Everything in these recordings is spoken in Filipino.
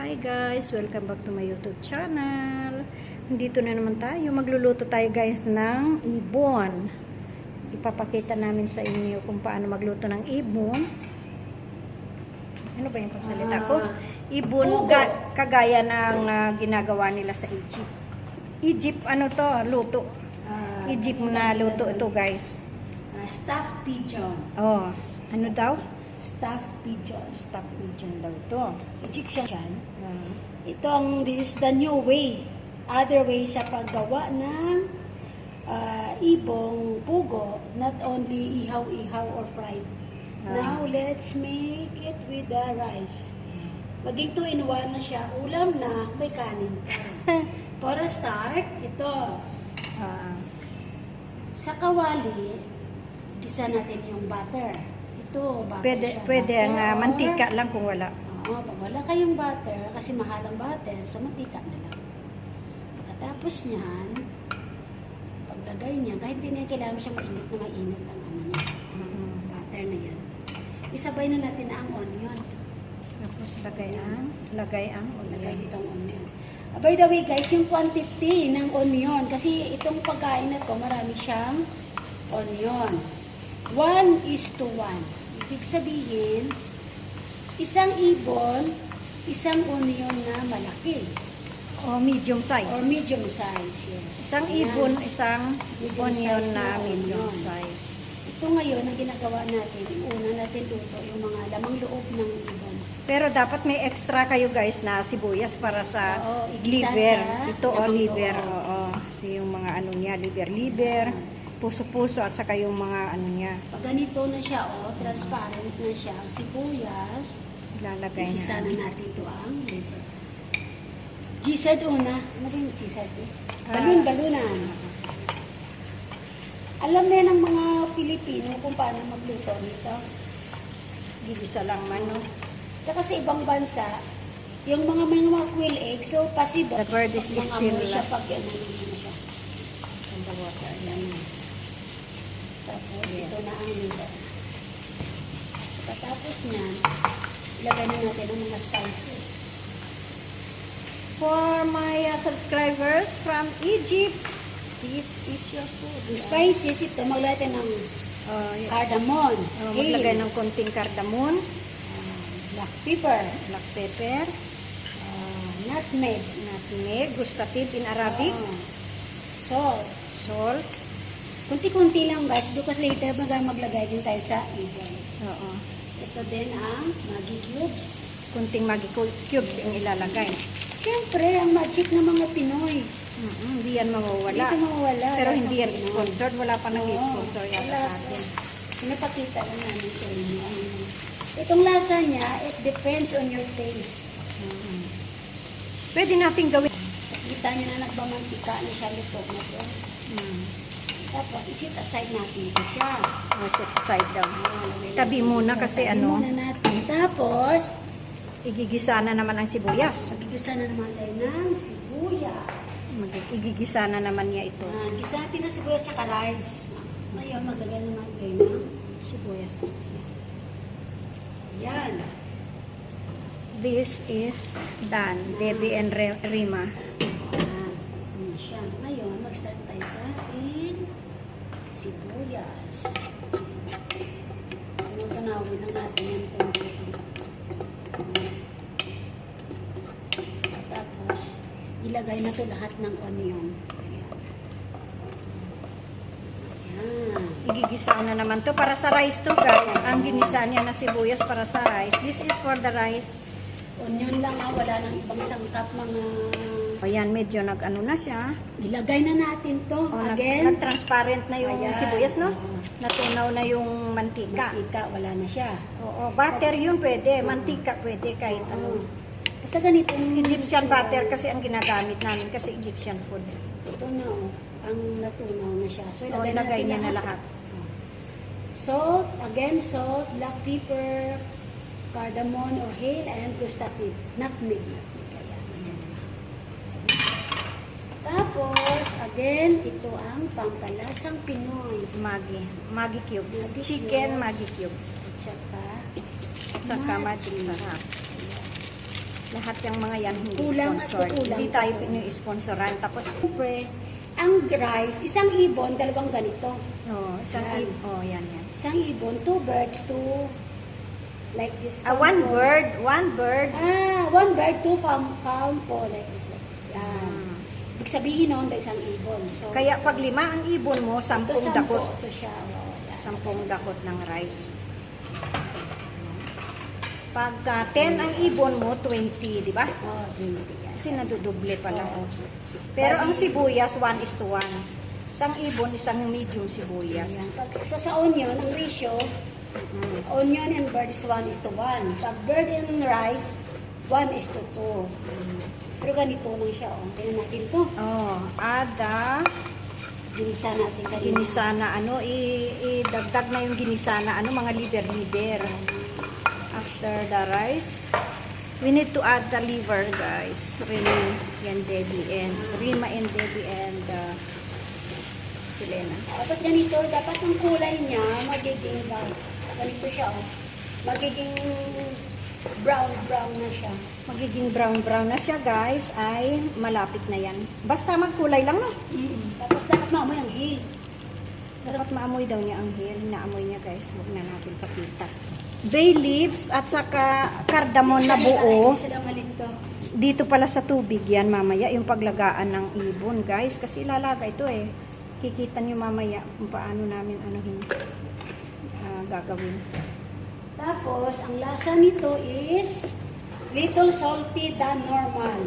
Hi guys! Welcome back to my YouTube channel. Dito na naman tayo. Magluluto tayo guys ng ibon. Ipapakita namin sa inyo kung paano magluto ng ibon. Ano ba yung pagsalita ko? Ibon kagaya ng ginagawa nila sa Egypt. Egypt ano to? Luto. Egypt na luto ito guys. Stuffed pigeon. Oh, ano daw? Stuffed pigeon. Stuffed pigeon daw to. Egyptian. This is the new way. Other way sa paggawa ng ibong pugo. Not only ihaw-ihaw or fried. Now, let's make it with the rice. Maging 2-in-1 na siya. Ulam na, may kanin pa. Para start, ito. Sa kawali, gisa natin yung butter. Ito, butter Pwede ang mantika lang kung wala. Oo, pag wala kayong butter, kasi mahal ang butter, so mantika na lang. Pagkatapos niyan, paglagay niya, kahit hindi niya kailangan siyang mainit na mainit ang ano niya. Butter na yan. Isabay na natin ang onion. Tapos lagay ang Lagay ditong onion. By the way guys, yung quantity ng onion, kasi itong pagkain na to, marami siyang onion. 1:1. Ibig sabihin, isang ibon, isang onion na malaki. O medium size. Or medium size, yes. Isang ibon, isang onion na medium size. Ito ngayon, ang ginagawa natin, una natin luto yung mga lamang loob ng ibon. Pero dapat may extra kayo guys na sibuyas para sa liver. Ito o liver. Oo. So yung mga ano niya, liver. Puso-puso at saka yung mga ano niya. Pag ganito na siya, transparent na siya, ang sibuyas, Ilalagay isa na. na natin ito ang liver. Gizzard una. Ano ba yung gizzard? Balon-balunan. Alam na ng mga Pilipino kung paano magluto nito. Gigisa lang man, no? Saka sa ibang bansa, yung may mga quail egg, so possible. The bird is mga still amoy siya pag ano siya. in the water. Yan. Tapos ito na ang liver. Pagkatapos niyan, ilagay na natin ang mga spices. For my subscribers from Egypt, this is your food. Yung spices, ito, maglagay ng cardamom, Maglagay ng konting cardamom, black pepper, nutmeg, gustative in Arabic, salt. Kunti-kunti lang guys, because later maglagay din tayo sa ibon. Oo. Ito din ang Maggi cubes. Kunting Maggi cubes yung ilalagay. Siyempre, ang magic ng mga Pinoy. Hindi yan mawawala. Hindi ito mawawala. Pero hindi yan Pinoy. sponsored. Wala pa nag-sponsor yata sa atin. Pinapakita lang namin sa inyo. Itong lasa niya, it depends on your taste. Pwede natin gawin. Kita niyo na nagbamantika na siya luto na to. Tapos, isit aside natin ito siya. Set aside daw. Tabi muna kasi Tabi muna natin. Tapos, igigisa na naman ang sibuyas. magigisa na naman tayo ng sibuyas. Igigisa na naman niya ito. Gisa natin ng sibuyas tsaka rice. Ngayon, maglagay naman tayo ng Sibuyas. yan. This is done. Debbie and Rima. Yan siya. Ngayon, mag-start tayo sa ating sibuyas. Tunawin lang natin yan. Tapos, ilagay na to lahat ng onion. Yan. Igigisa na naman to para sa rice to guys. Ang ginisa niya na sibuyas para sa rice. This is for the rice. Onion lang wala nang ibang sangkap mga... Ayan, medyo nag-ano na siya. Ilagay na natin to. Again, Nag-transparent na yung Ayan. sibuyas, no? Natunaw na yung mantika. mantika, wala na siya. Oo, butter yun pwede. Mantika pwede kahit ano. Basta ganito. Egyptian butter kasi ang ginagamit namin kasi Egyptian food. Ito na ang natunaw na siya. So, O, ilagay niya na lahat. Salt, again salt, black pepper, cardamom or hale, and gustative, nutmeg. Tapos, again, ito ang pampalasang Pinoy. Maggi cubes. Maggi Chicken cubes. Maggi cubes. Tsaka, Tsaka magic sarap. Lahat yung mga yan hindi Kulang at sponsored. kukulang. Hindi tayo pinyo-sponsoran. Tapos, Siyempre, ang rice, isang ibon, dalawang ganito. isang Yan. yan. Isang ibon, 2 birds, 2 like this. One bird. One bird, 2 po, like this. Yan. Ibig sabihin nun, isang ibon. So, Kaya pag 5 ang ibon mo, 10 ito, dakot. Ito siya. Oh, yan. 10 dakot ng rice. Pagka 10 ang ibon mo, 20, di ba? Oh, 20 yan. Kasi naduduble pala. Pero ang sibuyas, 1:1. Isang ibon, isang medium sibuyas. Yan. Pag sa onion, ang ratio, onion and bird is 1:1. Pag bird and rice, 1:2. Pero ganito lang siya. Oh. Tingnan natin to. Ada, Ginisa natin kanina. ginisa na idagdag na yung ginisa na mga liver. After the rice, we need to add the liver, guys. Rima and Debbie and Selena. Tapos ganito, dapat ang kulay niya magiging ganito siya. Oh. Magiging brown na siya. Magiging brown na siya, guys, ay malapit na yan. Basta magkulay lang, no? Tapos dapat maamoy ang hil. Dapat maamoy daw niya ang hair. Naamoy niya, guys. Huwag na natin pakita. Bay leaves at saka cardamom na buo. Isa lang malinto. Dito pala sa tubig yan, mamaya. Yung paglagaan ng ibon, guys. Kasi ilalaga ito eh. Kikita niyo mamaya kung paano namin gagawin. Tapos, ang lasa nito is little salty than normal.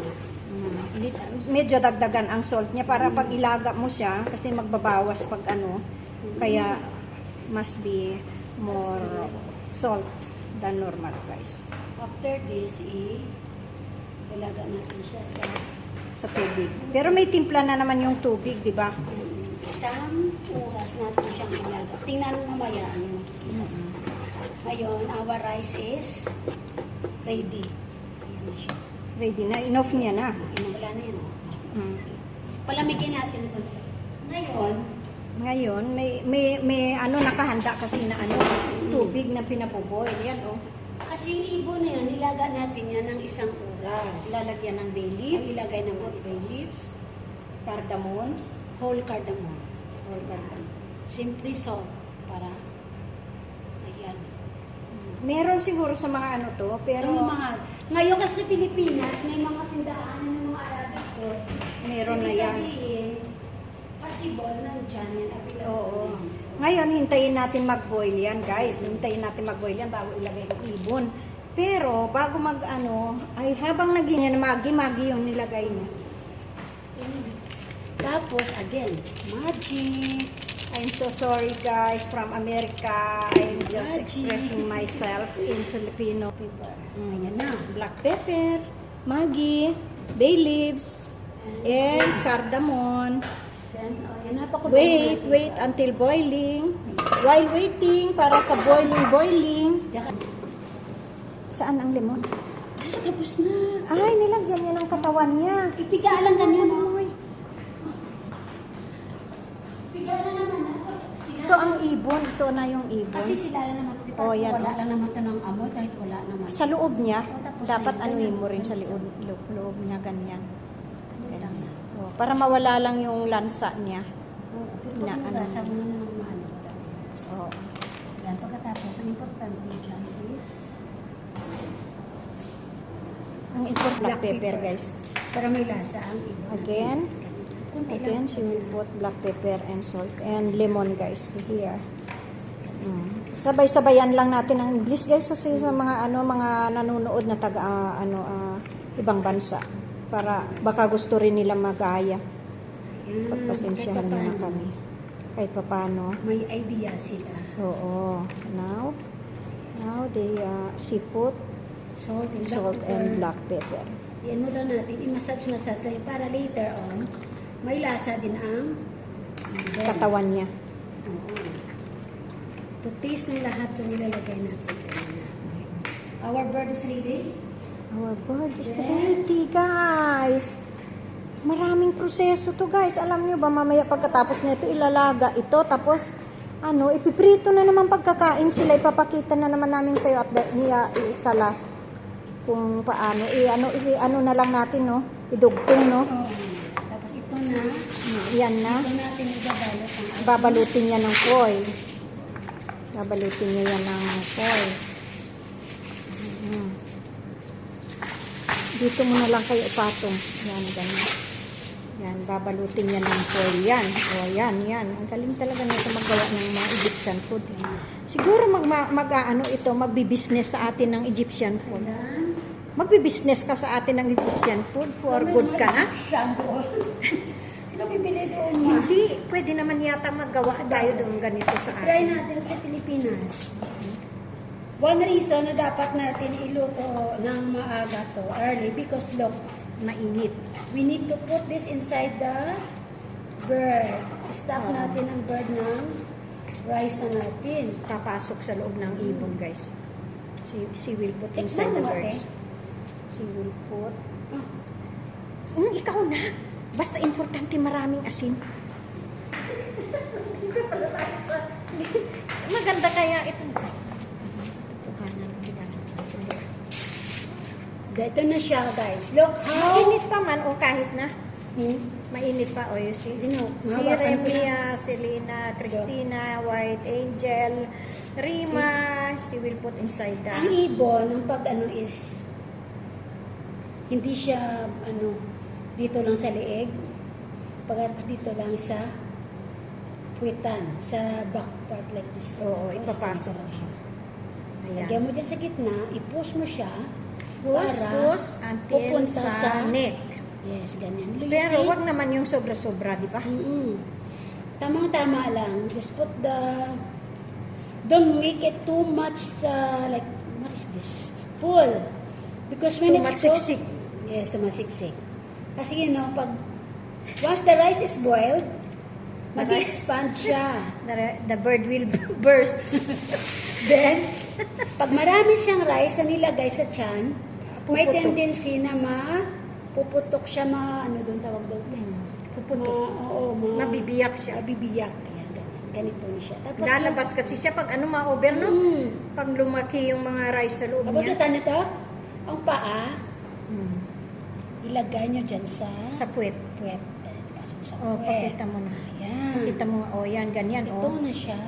Medyo dagdagan ang salt niya para pag ilaga mo siya, kasi magbabawas pag kaya must be more salt than normal, guys. After this, ilaga natin siya Sa tubig. Pero may timpla na naman yung tubig, di ba? isang oras natin siyang ilaga. Tingnan mo mamaya. Ngayon, our rice is ready. Ayan na siya. Ready na. Enough niya na. Wala na yan. Mm. Palamigin natin ito. Ngayon, may nakahanda kasi na tubig na pinapoboil. Yan, Kasi yung ibon na yan, nilaga natin yan ng isang oras. Lalagyan ng bay leaves. Ang ilagay naman Bay leaves. Cardamom. whole cardamom. Whole cardamom. Simply salt. Para, ayan. Meron siguro sa mga to, pero So, mahal. Ngayon kasi sa Pilipinas, may mga tindahan ng mga Arabic food. meron na Ibig yan. sabihin, possible nandyan yan. Available Oo. yan. Ngayon, hintayin natin mag-boil yan, guys. Hintayin natin mag-boil yan bago ilagay ng ibon. Pero, bago ay habang naging yan, magi-magi yung nilagay niya. Tapos, again, magic. I'm so sorry, guys, from America. I'm just Magic. expressing myself in Filipino. Pepper. Ayan na. Black pepper, magi, bay leaves, and cardamom. Then, yan Wait until boiling. While waiting, para sa boiling. Saan ang limon? Tapos na. Ay, nilagyan niya ng katawan niya. Ipiga lang ganyan. Ipiga lang naman. Ito ang ibon. Ito na yung ibon. Kasi sila lang naman. Diba, Oh, yan, wala oh. lang naman ito ng amoy kahit wala naman. Sa loob niya, Oh, tapos dapat ganyan, anuin mo rin sa loob niya, ganyan. Oh, para mawala lang yung lansa niya. Na, Na, ano. sa mga naman. Oh. Yan, pagkatapos, ang importante dyan is Ang important black pepper, guys. para may lasa ang iba. Again. Kunti Again, lang. she will put black pepper and salt and lemon, guys, here. Sabay-sabayan lang natin ang English, guys, kasi sa mga mga nanonood na taga ibang bansa para baka gusto rin nila magaya. Yan, Pagpasensyahan kahit nila papaano, kami. Kahit papaano. May idea sila. Oo. Now they she put Salt and salt and black pepper. Yan mo lang natin, i-massage lang para later on, may lasa din ang ibon. Katawan niya. Oo. To taste ng lahat ito nilalagay natin. Our bird is ready. Our bird is ready, guys. Maraming proseso to, guys. Alam nyo ba, mamaya pagkatapos nito, ilalaga ito. Tapos, ipiprito na naman pagkakain sila. Ipapakita na naman namin sa'yo at sa last. kung paano. I-ano na lang natin, no? Idugtong, no? Oo. Tapos ito na. Yan na. Ito natin ibabalot ang Babalutin niya ng foil. Babalutin niya yan ng foil. Dito mo na lang kayo ipatong. Yan, ganyan. Yan, babalutin niya ng foil. Yan. O, yan. Ang galing talaga nito magawa ng mga Egyptian food. Siguro magbi-business sa atin ng Egyptian food. Yan. Magbi-business ka sa atin ng Egyptian food for good ka na. Shampoo. Sino bibili doon niya? Hindi, pwede naman yata magawa tayo doon ganito sa Try atin. natin sa Pilipinas. One reason na dapat natin iluto ng maaga to, early, because look, Mainit. we need to put this inside the bird. Stop Oo. natin ang bird ng rice na natin. Papasok sa loob ng ibon, guys. She will put inside Tikman the mo, birds. ate. She will put. Ah, Ikaw na. Basta importante maraming asin. Maganda kaya ito. Ito na siya, guys. Look how... Mainit pa man o kahit na. Hmm? Mainit pa o you see. You know, Si mahawakan ko Remia, Selena, Christina, White Angel, Rima, she will put inside Ang the... ibon, ang pag ano is, hindi siya, dito lang sa leeg. Pagkatapos dito lang sa puwitan, sa back part like this. Oo, Tapos ipapasok. dito lang siya. Ayan. Lagyan mo dyan sa gitna, i-push mo siya, Push until pupunta sa neck. Yes, ganyan. Pero wag naman yung sobra-sobra, di ba? Tamang-tama lang. Just put don't make it too much, like, what is this? Full. Because when Too it's much cooked, siksik. yes, too much siksik. Kasi once the rice is boiled, The mag-expand siya. The bird will burst. Then, pag marami siyang rice na nilagay sa tiyan, may Puputok. tendency na puputok siya, doon tawag doon. Puputok. Mabibiyak siya. Mabibiyak. Kaya ganito na siya. Tapos, Lalabas kasi siya pag ma-over, no? Pag lumaki yung mga rice sa loob Kapag niya. kita nito, ang paa, ilagay nyo dyan sa Sa puwet. puwet. Pasok mo sa Oh, puwet. pakita mo na. Ayan. Pakita mo. Oh, yan, ganyan. Ito Oh. na siya.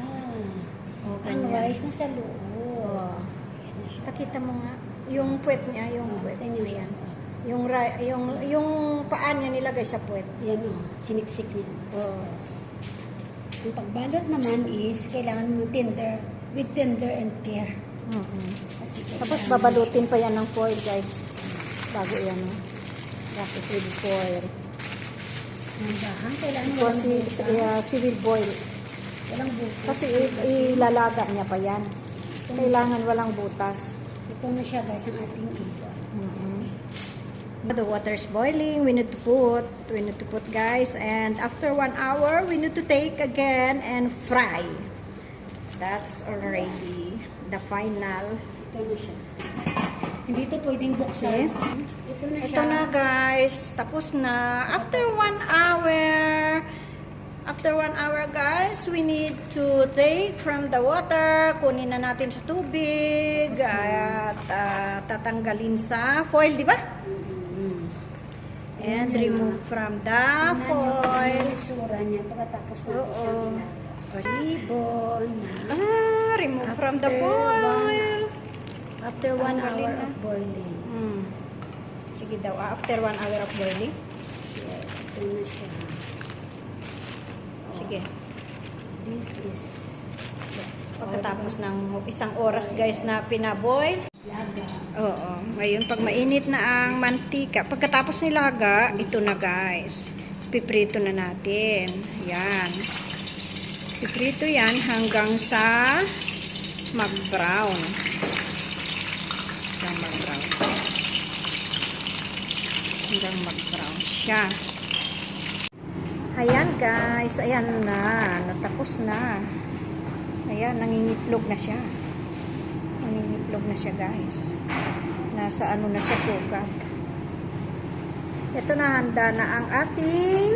Oh, Ang ganyan. rice na sa loob. Oh. Ayan na siya. Pakita mo nga. Yung puwet niya, yung Oh, puwet. tingnan niyo. Ayan. Yung paa niya nilagay sa puwet. Yan siniksik niya. Oh. Ang pagbalot naman is, kailangan mo with tender and care. Kasi Tapos kailangan- babalutin pa yan ng foil, guys. Bago yan, no? Tapos with foil. Ang dahan, kailangan Because walang butas. she will boil. Walang butas. Kasi ilalaga niya pa yan. Kailangan walang butas. Ito na siya guys, ang ating ibon. The water is boiling. We need to put, guys. And after 1 hour, we need to take again and fry. That's already the final. Ito na siya. Hindi ito pwedeng buksan. Ito na siya. Ito na, guys. Tapos na. After 1 hour, guys, we need to take from the water. Kunin na natin sa tubig. At tatanggalin sa foil, di ba? And remove from the foil. Ang isura niya pagkatapos natin Oo. siyang ginagawa. Ibon. Remove from the After foil. After 1 Tanggalin hour na. of boiling. Sige daw. After 1 hour of boiling. Yes, ito na siya. Sige. This is Pagkatapos ng 1 oras, guys, na pinaboil. laga. Oo. Ngayon, pag mainit na ang mantika, pagkatapos nilaga, ito na, guys. Piprito na natin. Yan. Piprito yan hanggang sa mag-brown. Hanggang mag-brown. Hanggang mag-brown siya. Ayan, guys. Ayan na. Natapos na. Ayan, nangingitlog na siya. Nangingitlog na siya, guys. Nasa ano na siya, pugad. Ito na, handa na ang ating